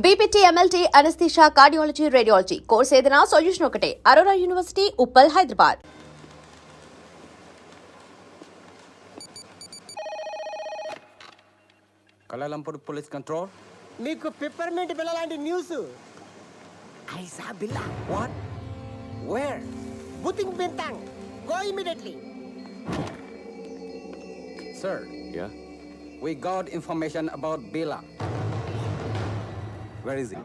BPT, MLT, anaesthesia, cardiology, radiology course ఏదైనా solution ఒకటే. Aurora university, Uppal, Hyderabad. Kuala Lumpur police control. మీకు peppermint బిల్ల లాంటి news. I saw Billa. What? Where? బుతింగ్ Bintang. Go immediately. Sir, Yeah? we got information about Billa. Where is he?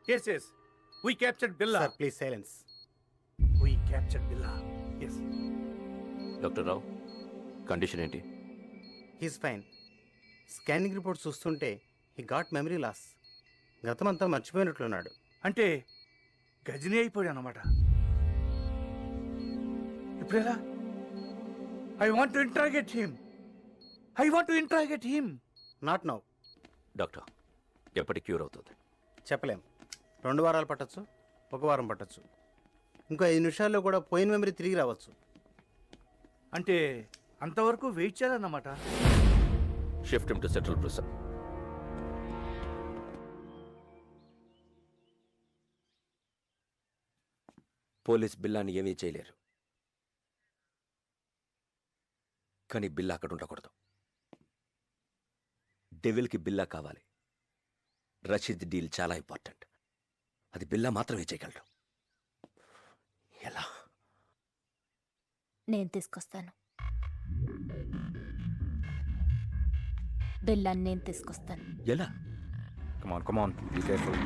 Yes. We captured Billa. Sir, please silence. We captured Billa. Yes. Doctor Rao condition ఏంటి? He's fine. Scanning report చూస్తుంటే he got memory loss. గతమంతా మర్చిపోయినట్లున్నాడు. అంటే గజనీ అయిపోయాడు అన్నమాట. ఇప్పుడు ఎలా? I want to interrogate him. Not now. Doctor ఎప్పటి క్యూర్ అవుతుంది? చెప్పలేం. 2 వారాలు పట్టచ్చు, 1 వారం పట్టచ్చు, ఇంకో 5 నిమిషాల్లో కూడా పోయిన మెమరీ తిరిగి రావచ్చు. అంటే అంతవరకు వెయిట్ చేయాలన్నమాట. Shift him to central prison. Police బిల్లాని ఏమీ చేయలేరు, కానీ బిల్లా అక్కడ ఉండకూడదు. డెవిల్కి బిల్లా కావాలి. రషీద్ డీల్ చాలా ఇంపార్టెంట్. అది బిల్లా మాత్రమే చేయగలడు. ఎలా? నేను తీసుకొస్తాను. బిల్లాన్ని నేను తీసుకొస్తాను. ఎలా? Come on. Be careful.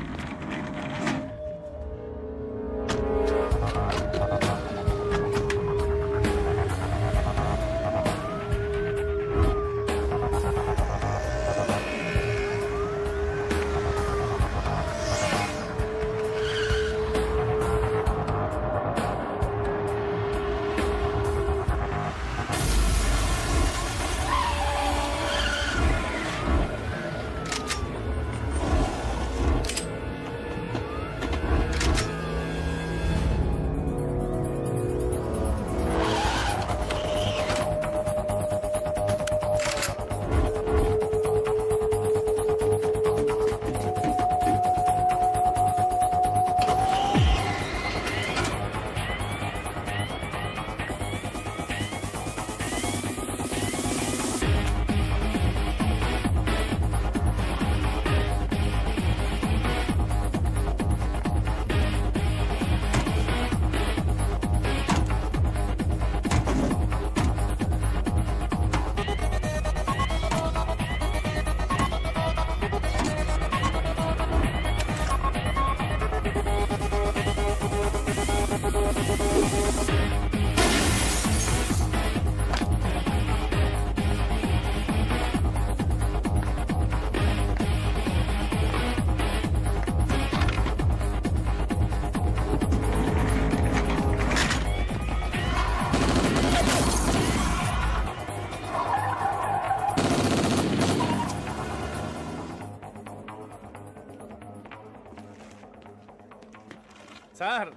Sir,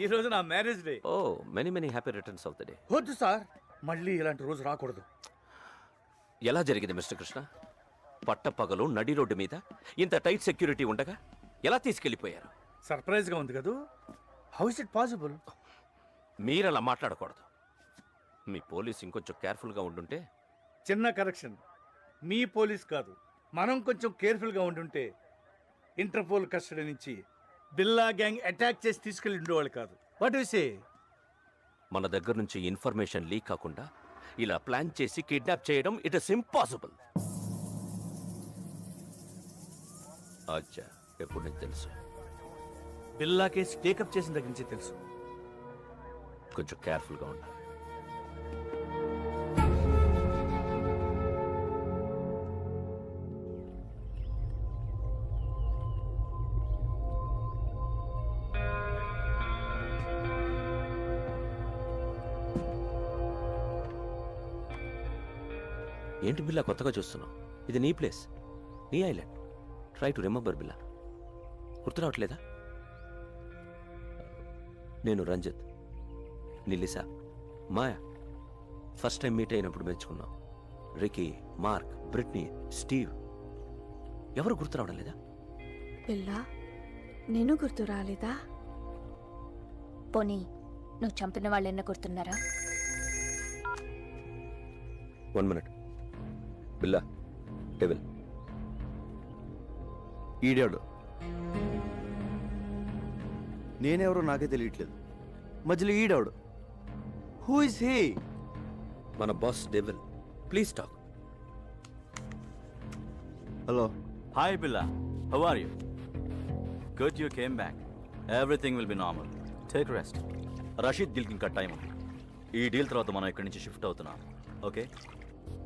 ఈ రోజు నా marriage day. Oh, many happy returns of the day. వద్దు సార్, మళ్ళీ ఇలాంటి రోజు రాకూడదు. ఎలా జరిగింది మిస్టర్ కృష్ణ? పట్టపగలు నడి రోడ్డు మీద ఇంత టైట్ సెక్యూరిటీ ఉండగా ఎలా తీసుకెళ్లిపోయారు? సర్ప్రైజ్ గా ఉంది కదూ. How is it possible? మీరలా మాట్లాడకూడదు. మీ పోలీస్ ఇంకొంచెం కేర్ఫుల్గా ఉండుంటే. చిన్న కరెక్షన్. మీ పోలీస్ కాదు, మనం కొంచెం కేర్ఫుల్గా ఉండుంటే ఇంటర్పోల్ కస్టడీ నుంచి బిల్లా గ్యాంగ్ అటాక్ చేసి తీసుకెళ్ళి ఉండేవాళ్ళు కాదు. What you say? మన దగ్గర నుంచి ఇన్ఫర్మేషన్ లీక్ కాకుండా ఇలా ప్లాన్ చేసి కిడ్నాప్ చేయడం ఇట్ ఇస్ ఇంపాసిబుల్. అచ్చా, ఎప్పుడు నీకు తెలుసు? బిల్లా కేసు టేకప్ చేసిన దగ్గర నుంచి తెలుసు. కొంచెం కేర్ఫుల్గా ఉండాలి. ఏంటి బిల్లా కొత్తగా చూస్తున్నావు? ఇది నీ ప్లేస్, నీ ఐలాండ్. ట్రై టు రిమెంబర్ బిల్లా. గుర్తు రావట్లేదా? నేను రంజిత్, నిలిసా, మాయా ఫస్ట్ టైం మీట్ అయినప్పుడు మెచ్చుకున్నాం. Ricky, Mark, Britney, Steve. ఎవరు గుర్తు రావడం లేదా? పిల్ల నేను గుర్తు రాలేదా? పోనీ నువ్వు చంపిన వాళ్ళు ఎన్న గుర్తున్నారా? 1 minute. బిల్లా, డెవిల్. ఈడాడు. నేనెవరో నాకే తెలియట్లేదు. మధ్యలో ఈడాడు. Who is he? మన boss devil. Please talk. Hello. Hi, Billa. How are you? Good you came back. Everything will be normal. Take rest. Rashid డీల్కి ఇంకా టైం ఉంది. ఈ డీల్ తర్వాత మనం ఇక్కడి నుంచి షిఫ్ట్ అవుతున్నాం. ఓకే?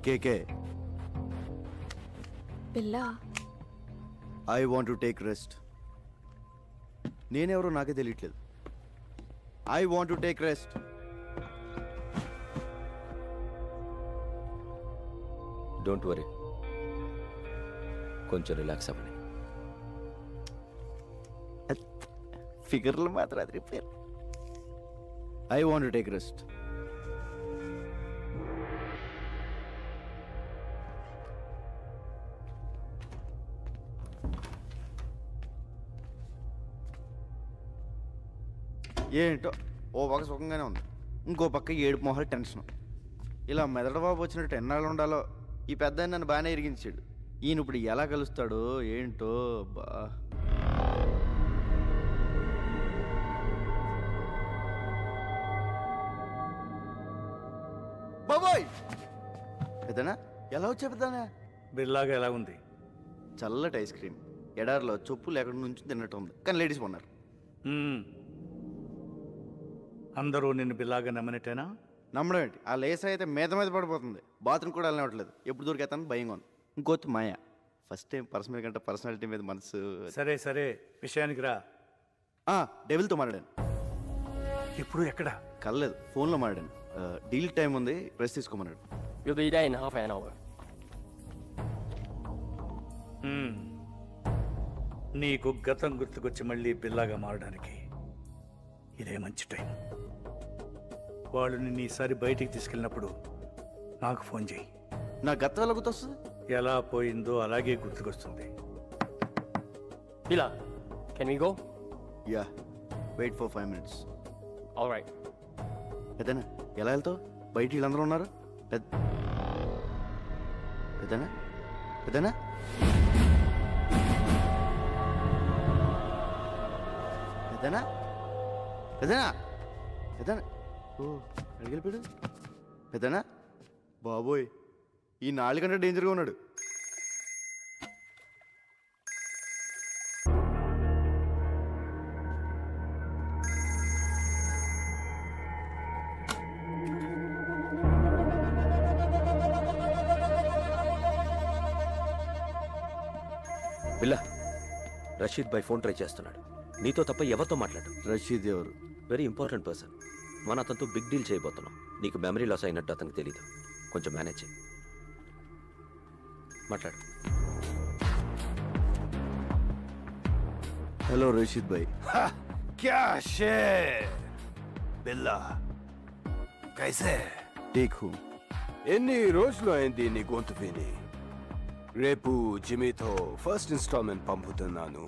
కేకే, పిల్ల I want to take rest. నేనెవరో నాకే తెలియట్లేదు. I want to take rest. Don't worry, కొంచెం రిలాక్స్ అవ్వండి. ఫిగర్లు మాత్రం అది repair. I want to take rest. ఏంటో ఓ పక్క సుఖంగానే ఉంది, ఇంకో పక్క ఏడుపు మొహాలు టెన్షన్. ఇలా మెదడు బాబు వచ్చినట్టు ఎన్నాళ్ళు ఉండాలో. ఈ పెద్ద ఆయన నన్ను బాగానే ఇరిగించాడు. ఈయన ఇప్పుడు ఎలా కలుస్తాడో ఏంటో. బా బాబోయ్, పెద్దనా ఎలా వచ్చా పెద్దనా? బిల్లాగా ఎలా ఉంది? చల్లటి ఐస్ క్రీమ్ ఎడారిలో చొప్పులు ఎక్కడి నుంచి తిన్నట్టు ఉంది, కానీ లేడీస్ ఉన్నారు. మ్మ్. అందరూ నిన్ను బిల్లాగా నమ్మనట్టేనా? నమ్మడం ఏంటి, ఆ లేస్ అయితే మీద మీద పడిపోతుంది. బాత్రూమ్ కూడా వెళ్ళనివ్వట్లేదు. ఎప్పుడు దొరికేస్తాను భయంగా ఉంది. ఇంకోతి మాయ, ఫస్ట్ టైం పర్సనల్ కంటే పర్సనాలిటీ మీద మనసు. సరే సరే, విషయానికి రా. డెవిల్తో మాట్లాడాను. ఇప్పుడు ఎక్కడ? కలలేదు, ఫోన్లో మాట్లాడాను. డీల్ టైం ఉంది, ప్రెస్ తీసుకోమన్నాడు. You'll be there in half an hour. మ్మ్. నీకు గతం గుర్తుకొచ్చి మళ్ళీ బిల్లాగా మారడానికి ఇదే మంచి టైం. వాళ్ళు నిన్ను ఈసారి బయటికి తీసుకెళ్ళినప్పుడు నాకు ఫోన్ చేయి. నా గతం ఎలా గుర్తొస్తుంది? ఎలా పోయిందో అలాగే గుర్తుకొస్తుంది. Billa, can we go? Yeah, wait for 5 minutes. All right. పెద్దనా ఎలా వెళ్తావు? బయట వీళ్ళందరూ ఉన్నారు. పెద్దనా పెద్దనా పెద్దనా పెద్దనా పెద్దనా ఓ అడిగిపోయాడు. పెద్దనా బాబోయ్, ఈ నాలుగు కంటే డేంజర్గా ఉన్నాడు. బిల్లా, రషీద్ బై ఫోన్ ట్రై చేస్తున్నాడు. నీతో తప్ప ఎవరితో మాట్లాడు? రషీద్ ఎవరు? Very important person. మన అతనితో బిగ్ డీల్ చేయబోతున్నాం. నీకు మెమరీ లాస్ అయినట్టు అతనికి తెలీదు. కొంచెం మేనేజ్ చేయి. మాట్లాడు. హలో రషీద్ భాయ్. క్యా షేర్ బిల్లా, కైసే? Take who. ఎన్ని రోజులు అయింది నీ గొంతు విని? రేపు జిమీతో ఫస్ట్ ఇన్స్టాల్మెంట్ పంపుతున్నాను.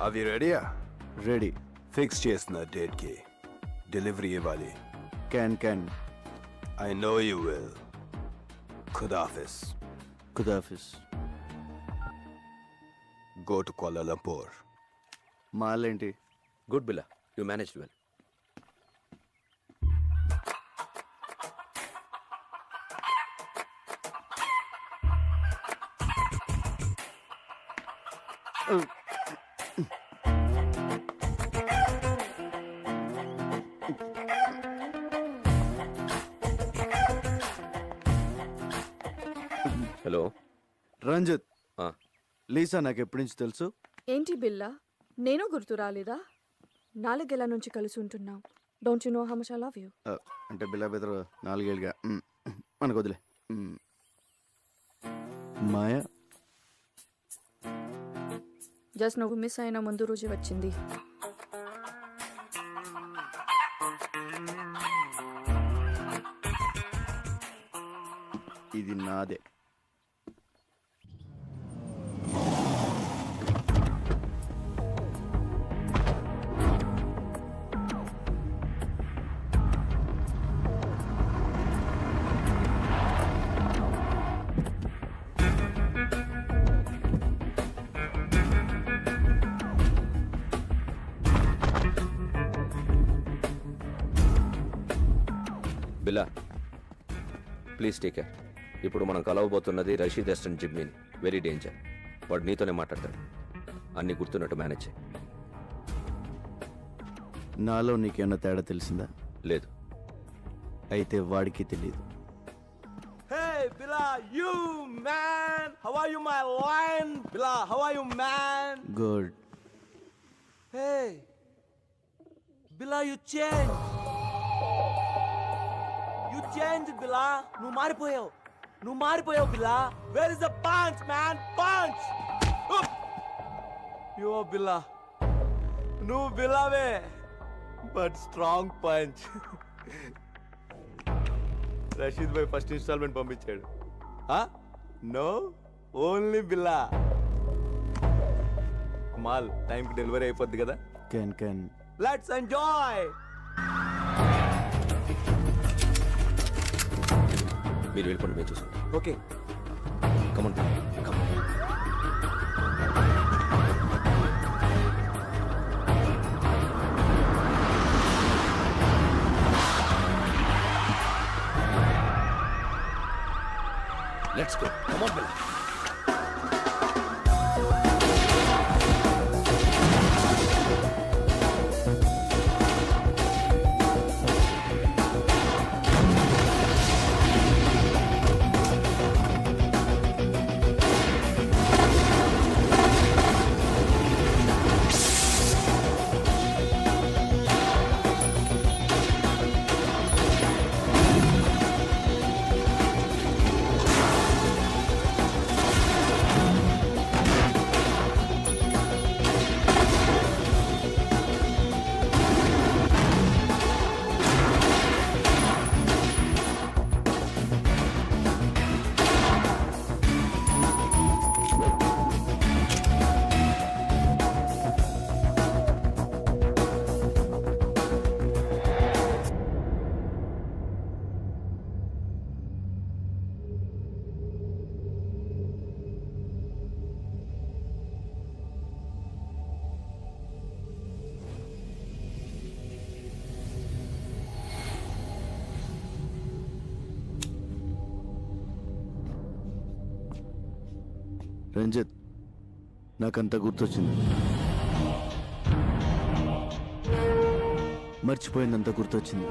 అవి రెడీయా? రెడీ. ఫిక్స్ చేసిన డేట్కి డెలివరీ ఇవ్వాలి. Can. I know you will. ఖుదాఫిస్. ఖుదాఫిస్. Go to Kuala Lumpur. మాలేంటి? Good Billa, you manage well. Hello. Ranjit, ఆ. లీసా నాకు ఎప్పటి నుంచి తెలుసు? ఏంటి బిల్లా నేను గుర్తు రాలేదా? 4 ఏళ్ల నుంచి కలిసి ఉంటున్నాం. Don't you know how much I love you? అంటే బిల్లా బెదరు 4 ఏళ్ళుగా. మనకు వదిలే. మాయా, జస్ట్ నువ్వు మిస్ అయిన ముందు రోజు వచ్చింది. ఇది నాదే. బిల్లా, ప్లీజ్ టేక్ కేర్. ఇప్పుడు మనం కలవబోతున్నది రషీద్ అసిస్టెంట్ జిమ్మీని. Very danger. వాడు నీతోనే మాట్లాడతాడు. అన్నీ గుర్తున్నట్టు మేనేజ్ చేయి. నాలో నీకేమన్నా తేడా తెలిసిందా? లేదు. అయితే వాడికి తెలియదు. Hey, Bila, you man! How are you, my lion? Bila, how are you, man? Good. Hey, Bila, you changed. You changed, Bila. నువ్వు మారిపోయావు, Bila. Where is the punch, man? Punch! Yo, Bila. నువ్వు Bilaవే, but strong punch. Rashid bhai first installment పంపించాడు. No, only Billa. మాల్ టైంకి delivery అయిపోద్ది కదా. Can let's enjoy. మీరు వెళ్ళిపోండి, మేము చూసాం. Okay. Come on come on. Let's go. Come on, Bill. Ranjith, నాకంతా గుర్తొచ్చింది. మర్చిపోయిందంతా గుర్తొచ్చింది.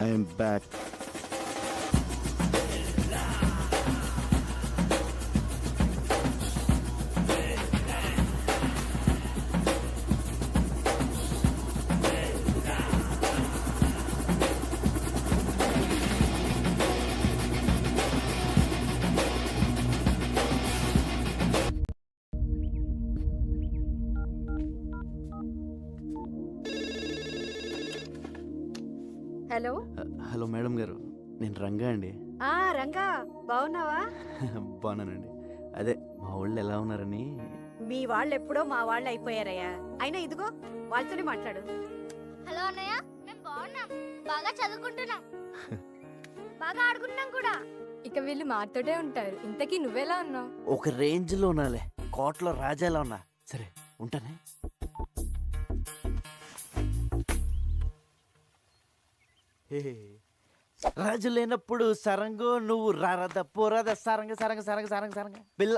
I'm back. Hello. Hello madam గారు, నేను రంగా అండి. రంగా, బాగున్నావా? బాగున్నానండి. అదే మా వాళ్ళు ఎలా ఉన్నారని. మీ వాళ్ళు ఎప్పుడో మా వాళ్ళు అయిపోయారయ్యా. అయినా ఇదిగో వాళ్ళతోనే మాట్లాడు. హలో అన్నయ్య, మేము బాగున్నాం, బాగా చదువుకుంటున్నాం, బాగా ఆడుకుంటున్నాం కూడా. ఇక వీళ్ళు మాతోటే ఉంటారు. ఇంతకీ నువ్వెలా ఉన్నావు? ఒక రేంజ్ లో ఉన్నాలే, కోట్లో రాజాలా ఉన్నా. సరే ఉంటానే. రాజు లేనప్పుడు సరంగు నువ్వు రారద పోరాద సరంగ సరంగ సరంగ సరంగ సరంగ బిల్ల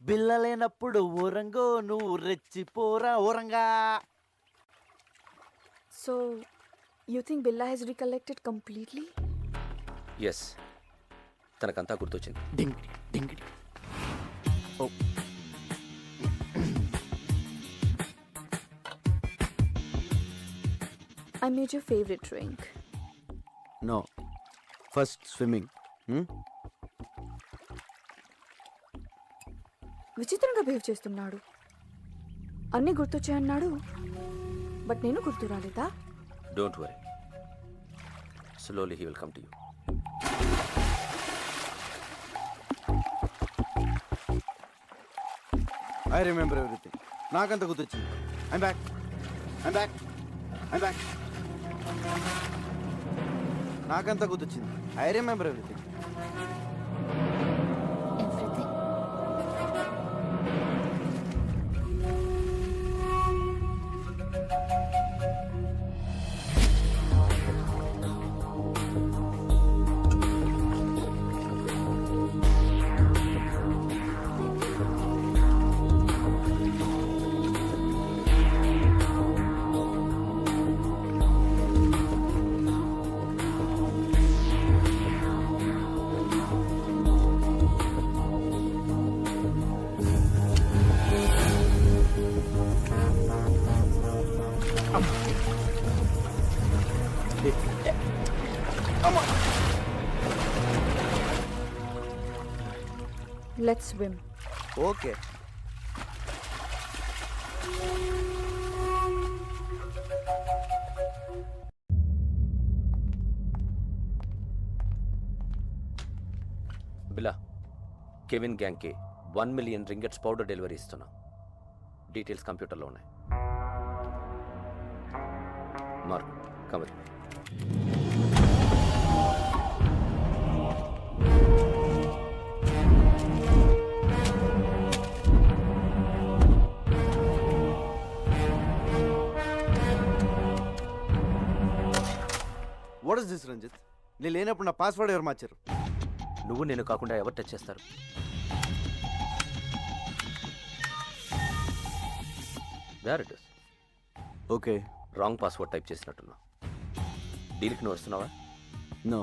బిల్ల లేనప్పుడు ఊరంగో నువ్వు రెచ్చిపోరా ఊరంగా. So you think Billa he's recollected completely? Yes, తనకంతా గుర్తొచ్చింది. Ding ding ding. Oh I made your favorite drink. No, first swimming. విచిత్రంగా బిహేవ్ చేస్తున్నాడు. అన్నీ గుర్తొచ్చాయన్నాడు, బట్ నేను గుర్తు రాలేదా? Don't worry, slowly he will come to you. I remember everything. నాకంత గుర్తొచ్చింది. I'm back I'm back I'm back. నాకంత గుర్తొచ్చింది. I remember everything. Everything. Let's swim. Okay. Billa, Kevin గ్యాంగ్కి 1 million రింగెట్స్ పౌడర్ డెలివరీ ఇస్తున్నాం. డీటెయిల్స్ కంప్యూటర్లో ఉన్నాయి. Mark, come with me. What is this Ranjith? నేను లేనప్పుడు నా పాస్వర్డ్ ఎవరు మార్చారు? నువ్వు నేను కాకుండా ఎవరు టచ్ చేస్తారు? Where it is. Okay. Wrong password type చేసినట్టున్నా. డీల్కి నువ్వు వస్తున్నావా? నో.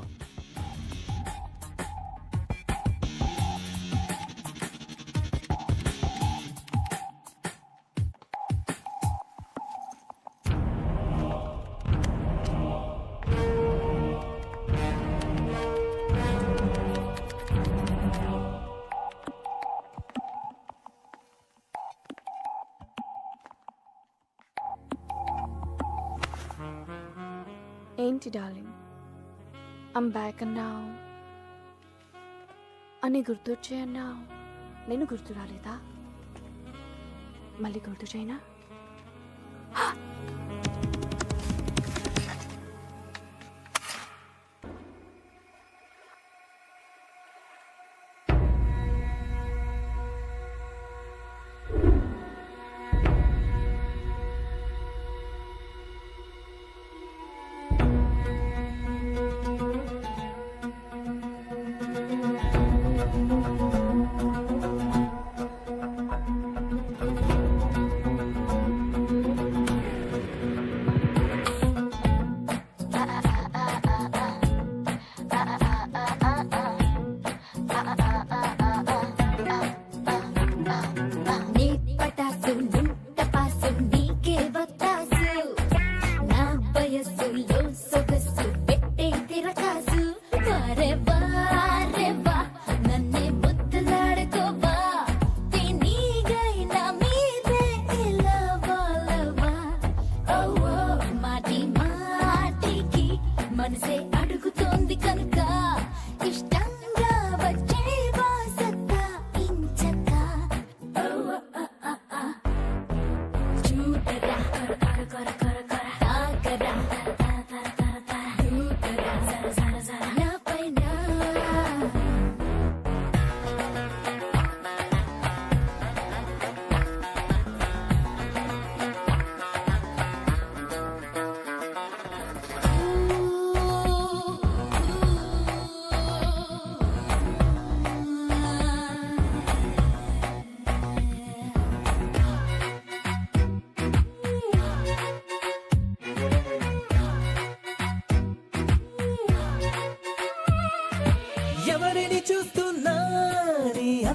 ఏంటి డార్లింగ్, ఐమ్ బ్యాక్ అన్నావు, అని గుర్తొచ్చాయన్నావు, నేను గుర్తు రాలేదా? మళ్ళీ గుర్తు చేయనా?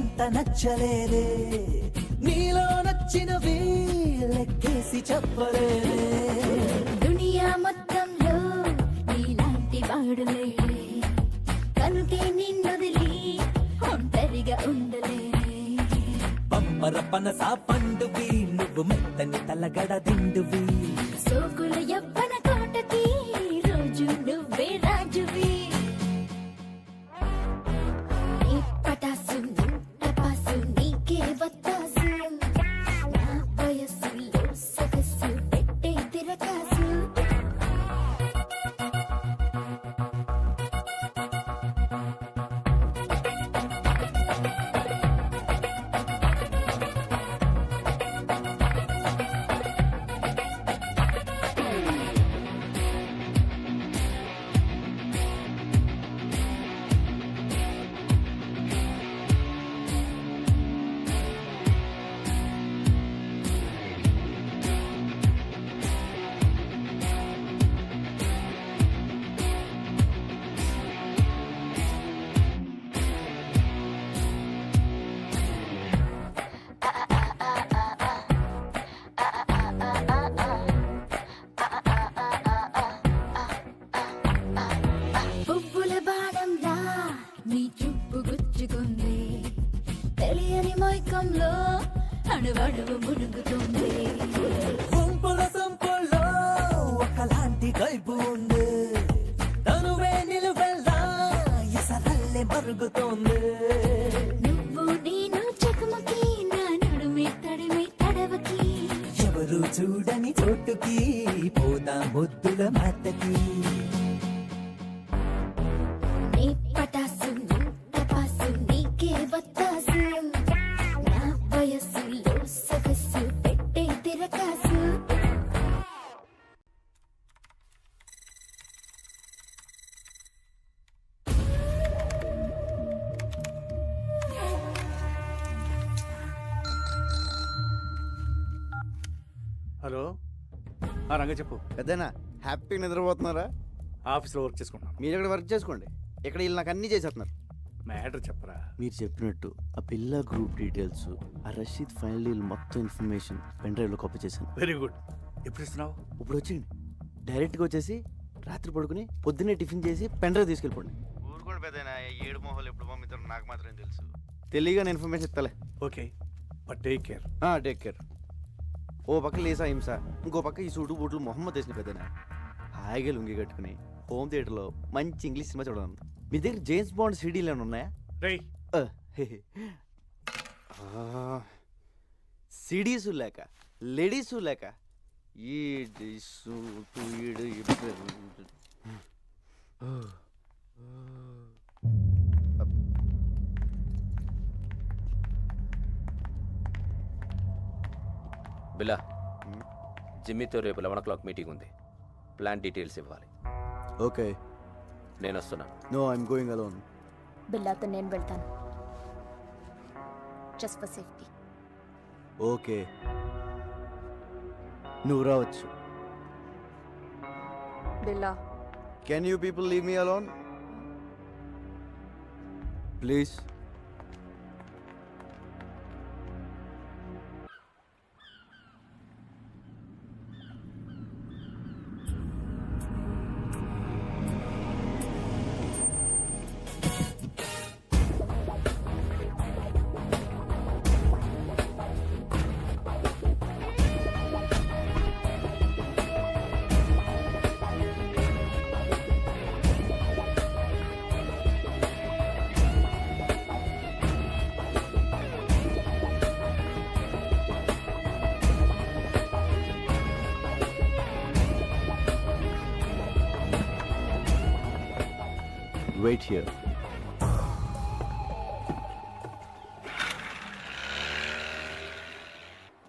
అంత నచ్చలేదే, నీలో నచ్చినవి లెక్కేసి చెప్పలేదే. దునియా మొత్తంలో నీలాంటి వాడు లేడే, కనుకే నిన్నొదిలి ఒంటరిగా ఉండలేనే. పంపర పనస పండువి, నువ్వు మెత్తని తలగడ దిండువి. సోకుల యవ్వన కోటకి రోజు నువ్వే రాజువి. నీ పటాసు టపాసు నీకే వత్తాసు, నా వయస్సులో సొగసు పెట్టే తిరకాసు. పువ్వుల బాణంలా నీ చూపు గుచ్చుకుంది, తెలియని మైకంలో అణువణువు మునుగుతుంది. గుంపుల సంపుల్లో ఒకలాంటి కైపు ఉంది, తనువే నిలువెల్లా ఎసరల్లే మరుగుతోంది. నువ్వు నేను చకమకి, నా నడుమే తడిమే తడవకి. ఎవరు చూడని చోటుకి పోదా ముద్దుల మాటకి. నీ పటాసు టపాసు నీకే వత్తాసు, నా వయస్సులో సొగసు పెట్టే తిరకాసు. హలో రంగ చెప్పు. పెద్దనా హ్యాపీగా నిద్రపోతున్నారా? ఆఫీస్లో వర్క్ చేసుకుంటాను. మీరు ఇక్కడ వర్క్ చేసుకోండి, ఇక్కడ వీళ్ళు నాకు అన్నీ చేసేస్తున్నారు. మ్యాటర్ చెప్పరా. మీరు చెప్పినట్టు ఆ పిల్ల గ్రూప్ డీటెయిల్స్, ఆ రషీద్ ఫైనల్ డీల్ మొత్తం ఇన్ఫర్మేషన్ పెన్ డ్రైవ్లో కాపీ చేశాను. Very good. ఎప్పుడు ఇస్తున్నావు? ఇప్పుడు వచ్చేయండి, డైరెక్ట్గా వచ్చేసి రాత్రి పడుకుని పొద్దున్నే టిఫిన్ చేసి పెన్ డ్రైవ్ తీసుకెళ్ళిపోండి. ఊరుకోండి పెద్దనా, 7 మొహాలు ఎప్పుడు పంపిస్తారో నాకు మాత్రం తెలుసు. తెలియగానే ఇన్ఫర్మేషన్ ఇస్తలే. Okay, but take care. Take care. ఓ పక్క లేసా హింస, ఇంకో పక్క ఈ సూటు బూట్లు మొహమ్మద్ వేసిన పెద్దనా హాయిగా లుంగి కట్టుకుని హోమ్ థియేటర్లో మంచి ఇంగ్లీష్ సినిమా చూడాలి. మీ దగ్గర జేమ్స్ బాండ్ సిడీలు ఏమైనా ఉన్నాయా? సిడీసు లేక లేడీసు లేక బిలా, జిమ్మీతో రేపు 11 o'clock మీటింగ్ ఉంది. ప్లాన్ డీటెయిల్స్ ఇవ్వాలి. ఓకే, నేను వస్తున్నా. No I'm going alone. బిల్లాతో నేను వెళ్తాను, జస్ట్ ఫర్ సేఫ్టీ. ఓకే, నువ్వు రావచ్చు. Billa, can you people leave me alone please? Wait here.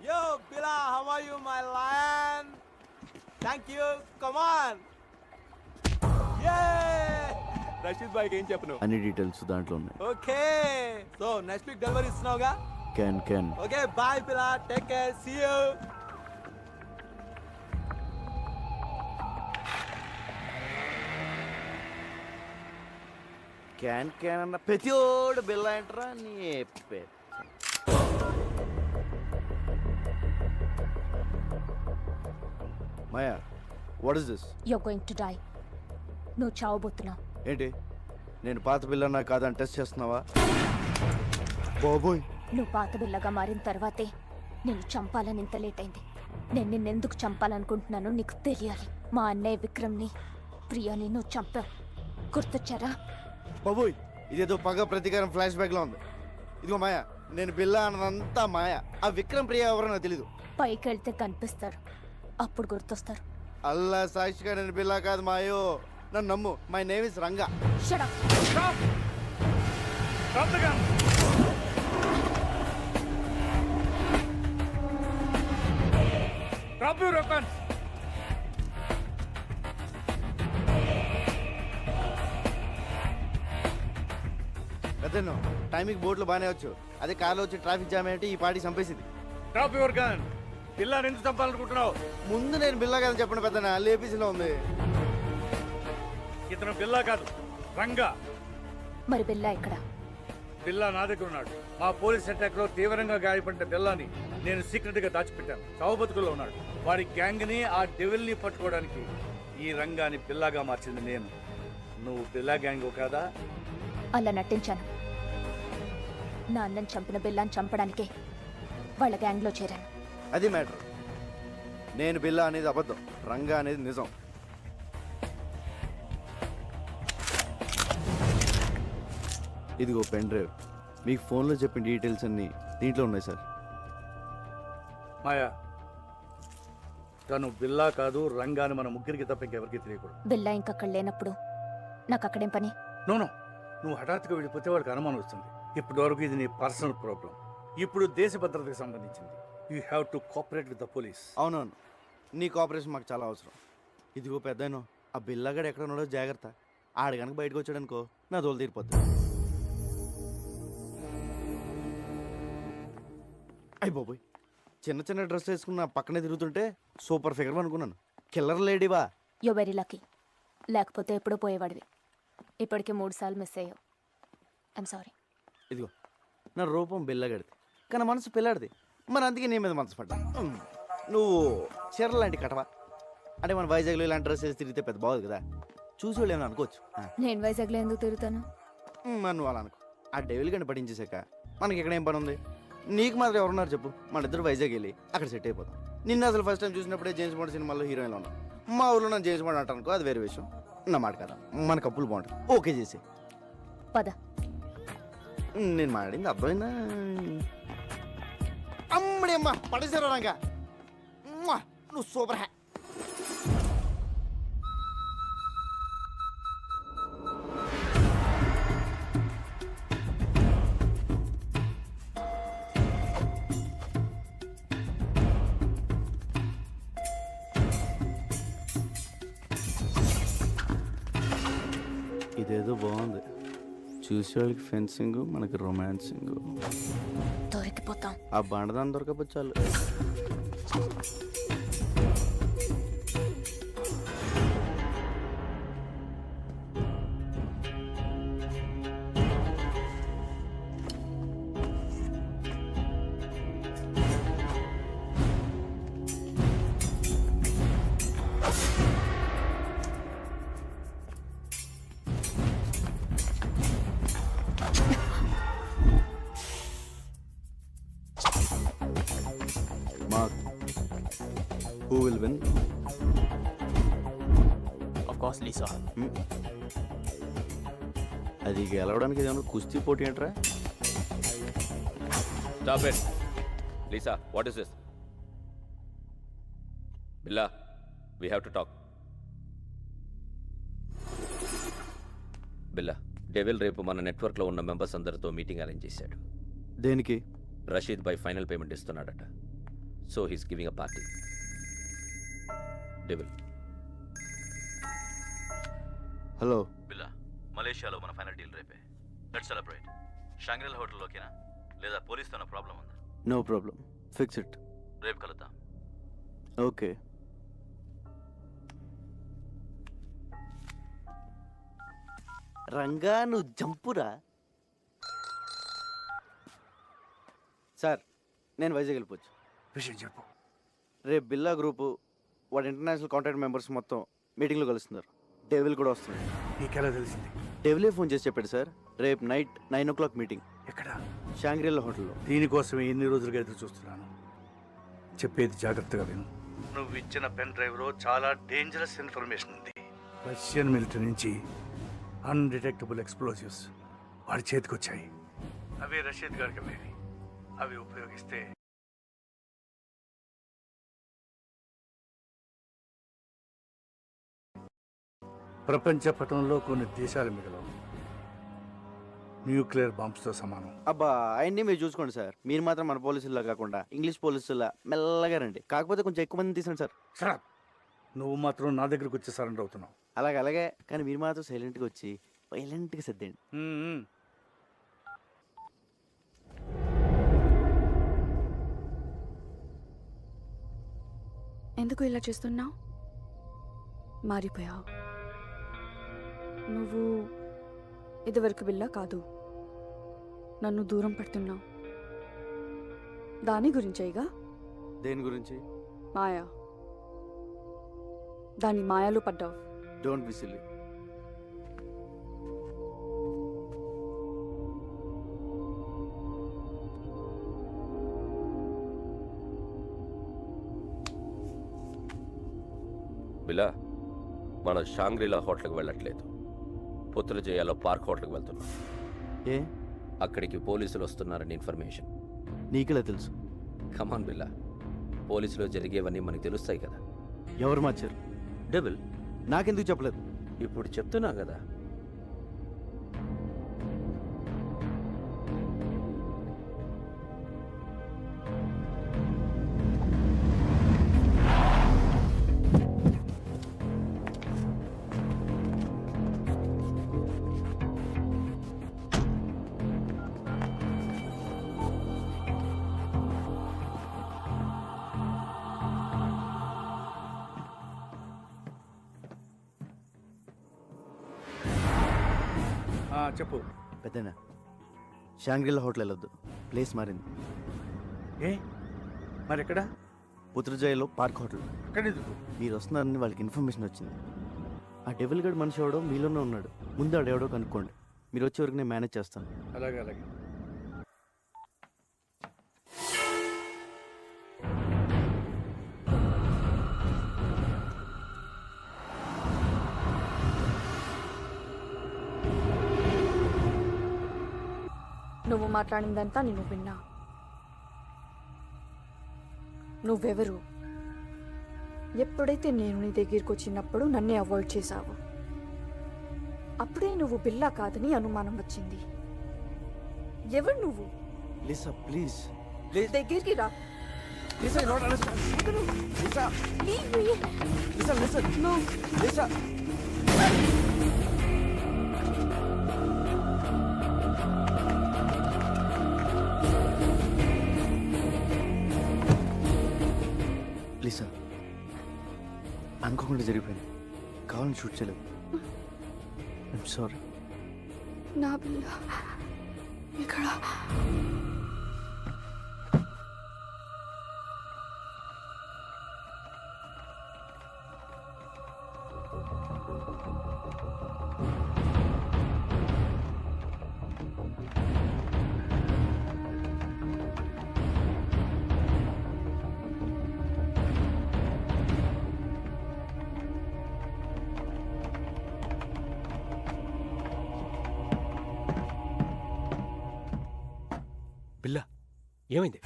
Yo, Bila, how are you, my lion? Thank you. Come on. Yeah. Rashid భాయ్కి ఏం చెప్పను? అన్ని డీటెయిల్స్ దాంట్లో ఉన్నాయి. Okay, so next week delivery ఇస్తున్నావుగా? Can. Okay, bye పిల్ల, take care, see you. Can can అన్న ప్రతిోడు బిల్ల ఏంట్రా నీ మాయా what is this? You're going to die. నువ్వు చావబోతున్నావు. ఏంటి నేను పాత బిల్లన్నా కాదని టెస్ట్ చేస్తున్నావా? బాబోయ్, నువ్వు పాత బిల్లగా మారిన తర్వాతే నేను చంపాలని ఇంత లేట్ అయింది. నేను నిన్నెందుకు చంపాలనుకుంటున్నానో నీకు తెలియాలి. మా అన్నయ్య విక్రమ్ని, ప్రియాని నువ్వు చంపావు. గుర్తొచ్చారా? బాబోయ్, ఇదేదో పగ ప్రతీకారం ఫ్లాష్ బ్యాక్ లో ఉంది. ఇదిగో మాయా, నేను బిల్లా అన్నదంతా మాయా. ఆ విక్రమ్ ప్రియ ఎవరో నాకు తెలీదు. పైకి వెళ్తే కనిపిస్తారు, అప్పుడు గుర్తొస్తారు. అల్లా సాక్షిగా నేను బిల్లా కాదు మాయో, నన్ను నమ్ము. My name is Ranga. Shut up. Stop! Stop the gun! Drop your weapons! పెద్దను టైంకి బోట్లు బాగానే వచ్చు, అదే కార్లో వచ్చి ట్రాఫిక్ జామ్ ఏంటి ఈ పార్టీ చంపేసింది. Drop your gun! పిల్లని ఎందుకు చంపాలనుకుంటున్నావు? ముందు నేను బిల్లా కాదని చెప్పండి పెద్దనా, లేపీసీలో ఉంది. ఇతను బిల్లా కాదు, రంగా. మరి బిల్లా ఇక్కడ? బిల్లా నా దగ్గర ఉన్నాడు. మా పోలీస్ అటాక్ లో తీవ్రంగా గాయపడిన బిల్లాని నేను సీక్రెట్ గా దాచిపెట్టాను. చావు బతుకుల్లో ఉన్నాడు. వాడి గ్యాంగ్ ని, ఆ డెవిల్ ని పట్టుకోవడానికి ఈ రంగాని బిల్లాగా మార్చింది నేను. నువ్వు బిల్లా గ్యాంగ్ కాదా? అలా నటించాను. నా అన్నని చంపిన బిల్లాని చంపడానికే వాళ్ళ గ్యాంగ్లో చేరాను. అది మ్యాటర్. నేను బిల్లా అనేది అబద్ధం, రంగా అనేది నిజం. ఇదిగో పెన్ డ్రైవ్, మీకు ఫోన్లో చెప్పిన డీటెయిల్స్ అన్నీ దీంట్లో ఉన్నాయి సార్. మాయా, తను బిల్లా కాదు, రంగాని మన ముగ్గురికి తప్ప ఇంకెవరికి తెలియకూడదు. బిల్లా ఇంకక్కడ లేనప్పుడు నాకు అక్కడేం పని? నోనో, నువ్వు హఠాత్తుగా వెళ్ళిపోతే వాడికి అనుమానం వస్తుంది. ఇప్పటి వరకు ఇది నీ పర్సనల్ ప్రాబ్లం. ఇప్పుడు దేశ భద్రతకు సంబంధించింది. You have to cooperate with the police. అవునవును, నీ కోఆపరేషన్ మాకు చాలా అవసరం. ఇదిగో పెద్దనో, ఆ బిల్లాగాడు ఎక్కడ ఉన్నాడో జాగ్రత్త. ఆడు కనుక బయటకు వచ్చాడనుకో నా దోలు తీరిపోతుంది. అయ్యి బాబోయ్, చిన్న చిన్న డ్రెస్ వేసుకున్న పక్కనే తిరుగుతుంటే సూపర్ ఫిగర్ అనుకున్నాను. కిల్లర్ లేడీవా? యో వెరీ లక్కీ. లేకపోతే ఎప్పుడో పోయేవాడివి. ఇప్పటికే 3 సార్లు మిస్ అయ్యావు. I'm sorry. ఇదిగో నా రూపం బిల్లగాడిది, కానీ మనసు పిల్లాడిది. మరి అందుకే నీ మీద మనసు పడ్డా. నువ్వు చీర లాంటి కటవా అంటే మన వైజాగ్లో ఇలాంటి డ్రెస్ వేసి తిరిగితే పెద్ద బాగుంది కదా, చూసి వాళ్ళు ఏమైనా అనుకోవచ్చు. నేను వైజాగ్లో ఎందుకు తిరుగుతాను? మరి నువ్వు అలా అనుకో. ఆ డెవిల్ గంట పట్టించేసాక మనకి ఇక్కడ ఏం పని ఉంది? నీకు మాత్రం ఎవరున్నారు చెప్పు? మన ఇద్దరు వైజాగ్ వెళ్ళి అక్కడ సెట్ అయిపోతాం. నిన్న అసలు ఫస్ట్ టైం చూసినప్పుడే జేమ్స్ బాండ్ సినిమాలో హీరోయిన్లో ఉన్నాం. మా ఊళ్ళో నన్ను జేమ్స్ బాండ్ అంటానుకో, అది వేరే విషయం. నా మాట కదా, మన కప్పులు బాగుంటుంది. ఓకే చేసి పద. నేను మాట్లాడింది అర్థమైందా? అమ్మడి అమ్మ పడేసారా రంగా, నువ్వు సూపర్ హ్యా. ఇదేదో బాగుంది. చూసేవాళ్ళకి ఫెన్సింగ్, మనకి రొమాన్సింగ్. దొరికిపోతాం. ఆ బండదాన్ని దొరకపోతే చాలు. Mark, who will win? Of course, Lisa. అది గెలవడానికి ఏదైనా కుస్తీ పోటీ ఏంట్రా? Stop it. Lisa, what is this? Billa, we have to talk. Billa, devil రేపు మన నెట్వర్క్లో ఉన్న మెంబర్స్ అందరితో మీటింగ్ అరేంజ్ చేశాడు. దేనికి? రషీద్ బై ఫైనల్ పేమెంట్ ఇస్తున్నాడట. So he's giving a party. Devil. Hello Billa, మలేషియాలో మన ఫైనల్ డీల్ రేపే. Let's celebrate. షాంగ్రిలా హోటల్లోకేనా లేదా పోలీస్తో ప్రాబ్లం ఉందా? No problem, fix it. రేపు కలుద్దాం. ఓకే. రంగా నువ్వు జంపురా. సార్ నేను వైజాగ్ వెళ్ళిపోవచ్చు. విషయం చెప్పు. రేపు బిల్లా గ్రూపు వాడి ఇంటర్నేషనల్ కాంటాక్ట్ మెంబర్స్ మొత్తం మీటింగ్లో కలుస్తున్నారు. డెవిల్ కూడా వస్తుంది. నీకెలా తెలిసింది? డెవిలే ఫోన్ చేసి చెప్పాడు సార్. రేపు నైట్ 9 o'clock మీటింగ్. ఎక్కడ? షాంగ్రీలా హోటల్లో. దీనికోసమే ఎన్ని రోజులుగా ఎదురు చూస్తున్నాను. చెప్పేది జాగ్రత్తగా విను. నువ్వు ఇచ్చిన పెన్ డ్రైవ్లో చాలా డేంజరస్ ఇన్ఫర్మేషన్ ఉంది. రష్యన్ మిలిటరీ నుంచి అన్డిటెక్టబుల్ ఎక్స్ప్లోజివ్స్ వాడి చేతికి వచ్చాయి. అవి రషీద్ గారికి అమ్మేవి. అవి ఉపయోగిస్తే ప్రపంచ పటంలో కొన్ని దేశాలు మిగలవు. న్యూక్లియర్ బాంబ్స్తో సమానం. అబ్బా ఆయన్ని మీరు చూసుకోండి సార్. మీరు మాత్రం మన పోలీసుల్లా కాకుండా ఇంగ్లీష్ పోలీసుల్లా మెల్లగా రండి. కాకపోతే కొంచెం ఎక్కువ మంది తీసండి సార్. సరే, నువ్వు మాత్రం నా దగ్గరకు వచ్చి సరెండర్ అవుతున్నావు. అలాగే కానీ మీరు మాత్రం సైలెంట్గా వచ్చి వైలెంట్గా సర్దేయండి. ఎందుకు ఇలా చేస్తున్నావు? మారిపోయావు. నువ్వు ఇదివరకు బిల్లా కాదు. నన్ను దూరం పెడుతున్నావు. దాని గురించేగా. దేని గురించి? మాయా. దాని మాయలో పడ్డావు. Don't be silly. బిలా, మనం షాంగ్రీలా హోటల్కి వెళ్ళట్లేదు. పుత్రజయాలో పార్క్ హోటల్కి వెళ్తున్నాం. ఏ? అక్కడికి పోలీసులు వస్తున్నారని ఇన్ఫర్మేషన్. నీకెలా తెలుసు? కమాన్ బిల్లా, పోలీసులో జరిగేవన్నీ మనకు తెలుస్తాయి కదా. ఎవరు మార్చారు? డెవిల్. నాకెందుకు చెప్పలేదు? ఇప్పుడు చెప్తున్నా కదా. చెప్పు. పెద్దనా, షాంగ్రీలా హోటల్ వెళ్ళొద్దు. ప్లేస్ మారింది. ఏ మరి ఎక్కడ? పుత్రజయలో పార్క్ హోటల్. అక్కడ ఎందుకు? మీరు వస్తున్నారని వాళ్ళకి ఇన్ఫర్మేషన్ వచ్చింది. ఆ డెవిల్ గడ్ మనిషి ఎవడో మీలోనే ఉన్నాడు. ముందు ఆడెవడో కనుక్కోండి. మీరు వచ్చే వరకు నేను మేనేజ్ చేస్తాను. అలాగే. నువ్వు మాట్లాడిందంతా నేను విన్నా. నువ్వెవరు? ఎప్పుడైతే నేను నీ దగ్గరికి వచ్చినప్పుడు నన్నే అవాయిడ్ చేశావు. అప్పుడే నువ్వు బిల్లా కాదని అనుమానం వచ్చింది. ఎవరు నువ్వు? Lisa please. దగ్గరికి రా. Lisa, not understand. Lisa. Leave me. Lisa, listen. No. Lisa. Lisa, అనుకోకుండా జరిగిపోయింది. కావాలని షూట్ చేయలేదు. I'm sorry. నా బిల్ల ఇక్కడ. బిల్లా, ఏమైంది?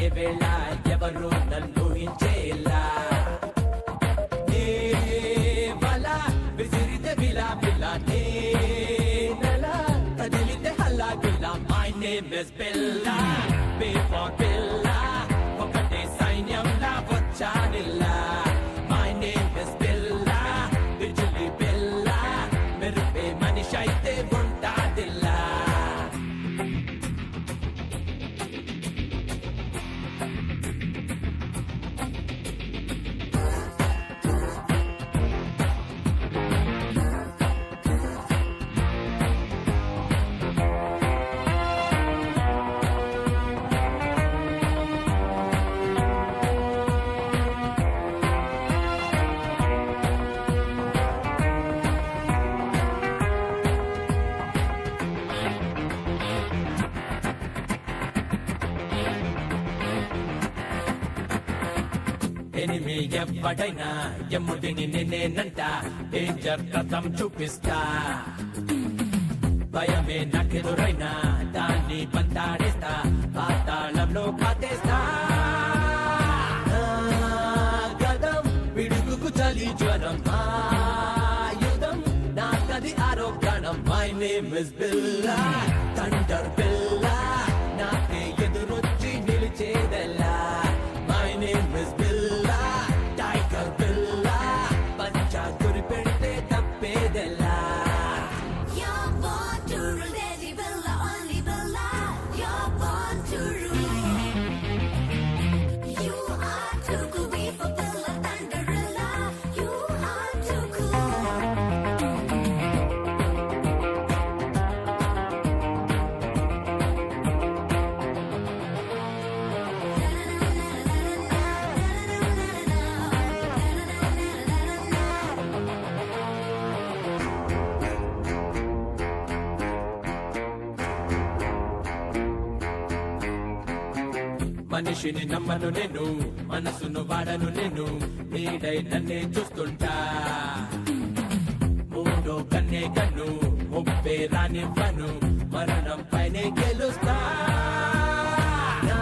ఏ వేళ ఎవరు నన్ను హించేలా నే వల విసిరితే విలా విలా నే నల కదిలితే హల్లా Gulla my name is Billa before బిల్లా ఒకటే సైన్యంలా వచ్చానిల్లా మై నేమ్ ఇస్ బిల్లా బిజులి బిల్లా మెరుపే మనిషి అయితే ఉంటాదిల్లా ఎనిమి ఎవ్వడైనా ఎమ్ముడిని నేనేనంట డేంజర్ రథం చూపిస్తా భయమే నాకెదురైనా దాన్ని పంతాడేస్తా పాతాళంలో కాతేస్తా గదం పిడుగుకు చలి జ్వరం ఆయుధం నాకది ఆరోగ్యం my name is Billa thunder బిల్లా నాకే ఎదురొచ్చి నిలిచేదెల్లా my name is Billa tiger బిల్లా పంచా గురి పెడితే తప్పేదెల్లా You're born to rule, Daddy Bella, only Bella. You're born to rule. You are too cool, be for Bella, Thunderella. You are too cool. మనిషిని నమ్మను నేను మనసును వాడను నేను నీడై నన్నే చూస్తుంటా మూడో కన్నే కన్ను ముప్పే రానివ్వను మరణం పైనే గెలుస్తా నా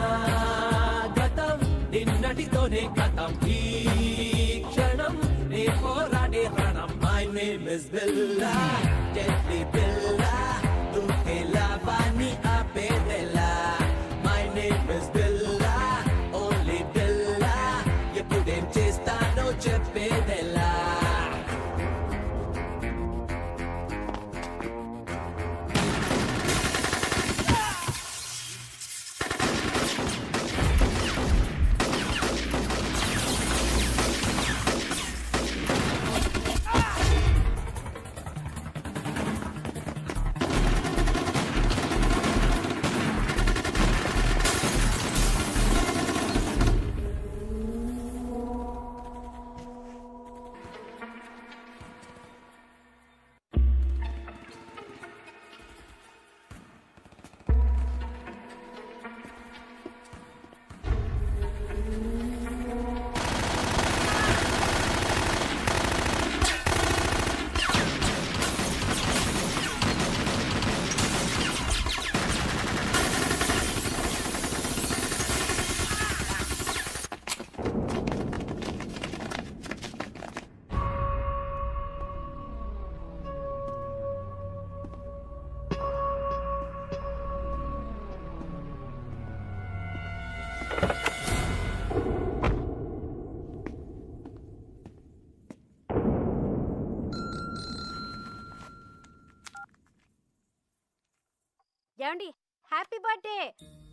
గతం నిన్నటితోనే గతం ఈ క్షణం నే పోరాడే రణం my name is Billa deadly బిల్లా దూకే లాభాన్ని ఆపేదెలా my name is Billa only బిల్లా ఎప్పుడేం చేస్తానో చెప్పేదెలా ఏమండి హ్యాపీ బర్త్డే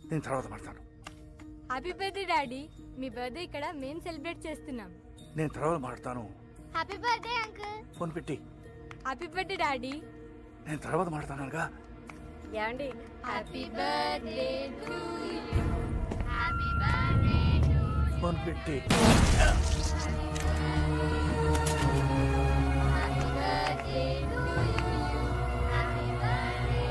నేను తర్వాత మాట్లాడతాను. హ్యాపీ బర్త్డే డాడీ మీ బర్త్డే ఇక్కడ మేము సెలబ్రేట్ చేస్తున్నాం నేను తర్వాత మాట్లాడతాను. హ్యాపీ బర్త్డే అంకుల్ ఫోన్ పెట్టి. హ్యాపీ బర్త్డే డాడీ నేను తర్వాత మాట్లాడతానుగా. ఏమండి happy birthday to you happy birthday to phone పెట్టి. Happy birthday to you happy birthday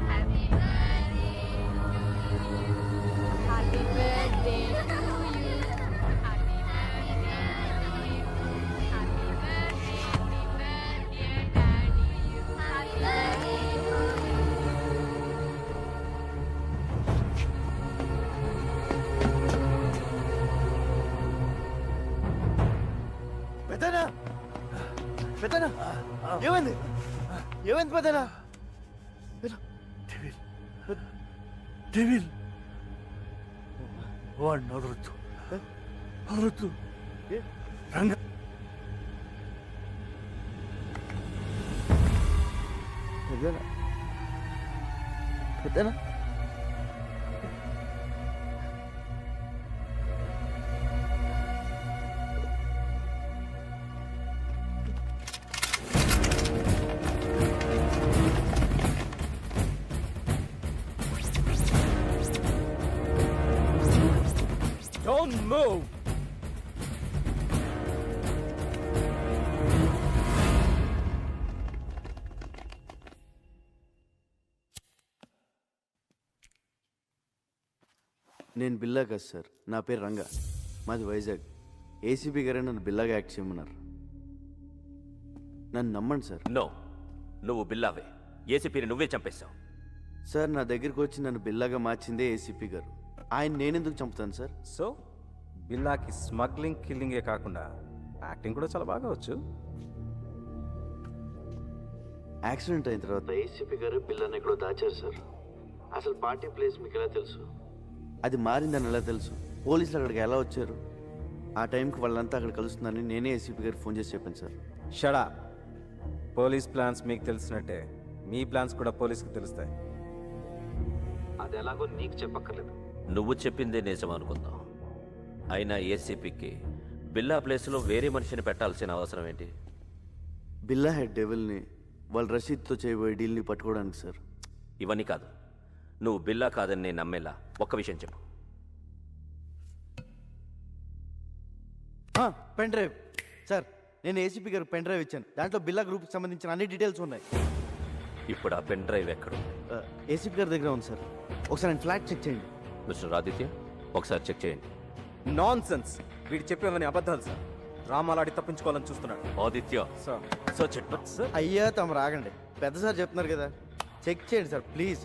happy birthday happy birthday to you happy birthday to you happy birthday daddy happy birthday to you ఏమైంది ఏమైంది పెద్దనా devil వాడిని వదలొద్దు వదలొద్దు రంగ పెద్దనా పెద్దనా Don't move! నేను బిల్లా కాదు సార్, నా పేరు రంగా, మాది వైజాగ్. ఏసీపీ గారే నన్ను బిల్లాగా యాక్ట్ చేయమన్నారు. నన్ను నమ్మండి సార్. నో, నువ్వు బిల్లావే. ఏసీపీని నువ్వే చంపేశావు. సార్ నా దగ్గరికి వచ్చి నన్ను బిల్లాగా మార్చిందే ఏసీపీ గారు. ఆయన నేనెందుకు చంపుతాను సార్? సో బిల్లాకి స్మగ్లింగ్ కిల్లింగే కాకుండా యాక్టింగ్ కూడా చాలా బాగా వచ్చు. యాక్సిడెంట్ అయిన తర్వాత ఏసీపీ గారు బిల్లాని ఎక్కడో దాచారు సార్. అసలు పార్టీ ప్లేస్ మీకు ఎలా తెలుసు? అది మారిందని ఎలా తెలుసు? పోలీసులు అక్కడికి ఎలా వచ్చారు? ఆ టైంకి వాళ్ళంతా అక్కడ కలుస్తున్నారని నేనే ఏసీపీ గారికి ఫోన్ చేసి చెప్పాను సార్. షడా, పోలీస్ ప్లాన్స్ మీకు తెలిసినట్టే మీ ప్లాన్స్ కూడా పోలీస్కి తెలుస్తాయి. అది ఎలాగో నీకు చెప్పక్కర్లేదు. నువ్వు చెప్పిందే నిజం అనుకుందాం. అయినా ఏసీపీకి బిల్లా ప్లేస్లో వేరే మనిషిని పెట్టాల్సిన అవసరం ఏంటి? బిల్లా హెడ్ డెవిల్ని వాళ్ళు రషీద్తో చేయబోయే డీల్ని పట్టుకోవడానికి సార్. ఇవన్నీ కాదు, నువ్వు బిల్లా కాదని నేను నమ్మేలా ఒక్క విషయం చెప్పు. పెన్ డ్రైవ్ సార్, నేను ఏసీపీ గారికి పెన్ డ్రైవ్ ఇచ్చాను. దాంట్లో బిల్లా గ్రూప్కి సంబంధించిన అన్ని డీటెయిల్స్ ఉన్నాయి. ఇప్పుడు ఆ పెన్ డ్రైవ్ ఎక్కడు? ఏసీపీ గారి దగ్గర ఉంది సార్. ఒకసారి నేను ఫ్లాట్ చెక్ చేయండి. మిస్టర్ ఆదిత్య, ఒకసారి చెక్ చేయండి. నాన్ సెన్స్, వీడు చెప్పేవని అబద్ధాలు సార్. డ్రామాలాడి తప్పించుకోవాలని చూస్తున్నాడు. Aditya sir search it. Sir అయ్యా తమ రాగండి, పెద్ద సార్ చెప్తున్నారు కదా, చెక్ చేయండి సార్ ప్లీజ్.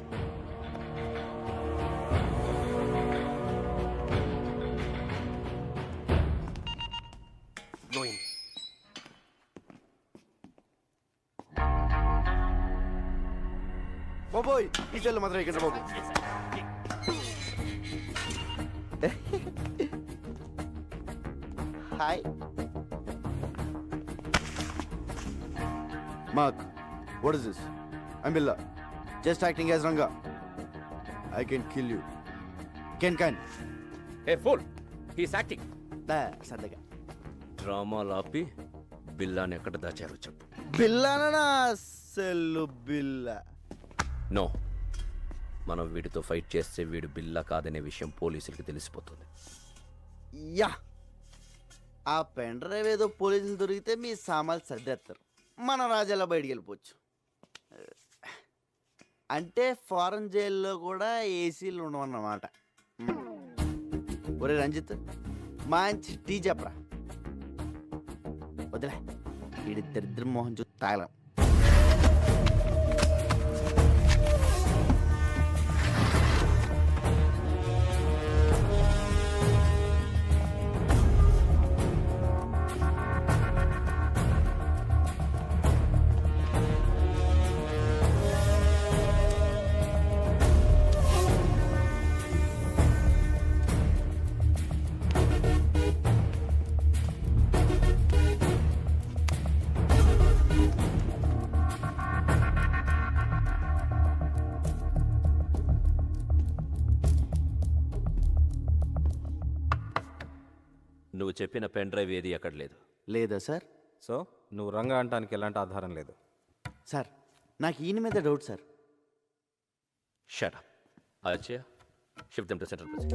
బాబోయ్ ఈ చెల్లు మాత్రం ఇక్కడ బాబు. Hi Mark, what is this? I'm Billa. Just acting as Ranga. I can kill you. Can. A pool, he's acting. సరదాగా డ్రామాలు ఆపి బిల్లాని ఎక్కడ దాచారో చెప్పు. బిల్లానా సెల్లు బిల్లా? నో, మనం వీడితో ఫైట్ చేస్తే వీడు బిల్లా కాదనే విషయం పోలీసులకి తెలిసిపోతుంది. యా, ఆ పెన్ డ్రైవ్ ఏదో పోలీసులు దొరికితే మీ సామాన్లు సర్దేస్తారు, మన రాజాలా బయటికి వెళ్ళిపోవచ్చు. అంటే ఫారెన్ జైల్లో కూడా ఏసీలు ఉండవన్నమాట. ఒరే రంజిత్, మంచి టీ చెప్పరా. వదిలే, వీడి దరిద్ర మోహన్ చూసి తాగలం. నువ్వు చెప్పిన పెన్ డ్రైవ్ ఏది ఎక్కడ లేదు. లేదా సార్? సో నువ్వు రంగా అనడానికి ఎలాంటి ఆధారం లేదు. సార్ నాకు ఈయన మీద doubt sir. Shut up. Aditya, shift them to central press.